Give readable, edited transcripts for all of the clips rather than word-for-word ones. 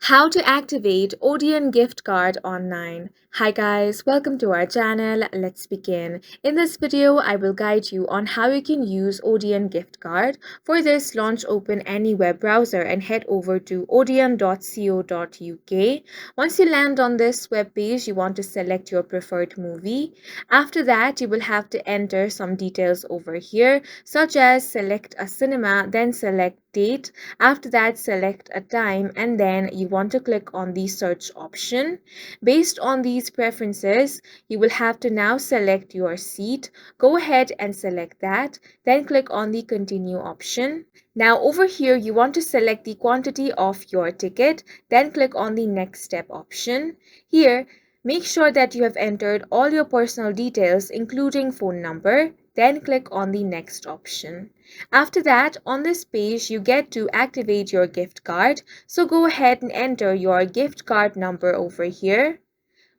How to activate Odeon gift card online. Hi guys, welcome to our channel. Let's begin. In this video, I will guide you on how you can use Odeon gift card. For this, launch open any web browser and head over to odeon.co.uk. Once you land on this web page, you want to select your preferred movie. After that, you will have to enter some details over here, such as select a cinema, then select date. After that, select a time, and then you want to click on the search option. Based on these preferences, you will have to now select your seat. Go ahead and select that, then click on the continue option. Now over here, you want to select the quantity of your ticket, then click on the next step option. Here, make sure that you have entered all your personal details, including phone number, then click on the next option. After that, on this page, you get to activate your gift card. So go ahead and enter your gift card number over here.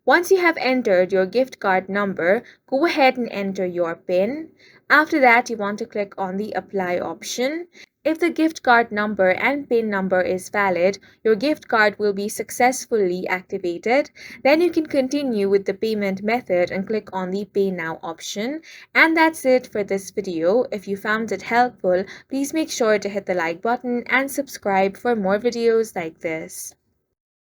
Once you have entered your gift card number, go ahead and enter your PIN. After that, you want to click on the apply option. If the gift card number and PIN number is valid, your gift card will be successfully activated. Then you can continue with the payment method and click on the Pay Now option. And that's it for this video. If you found it helpful, please make sure to hit the like button and subscribe for more videos like this.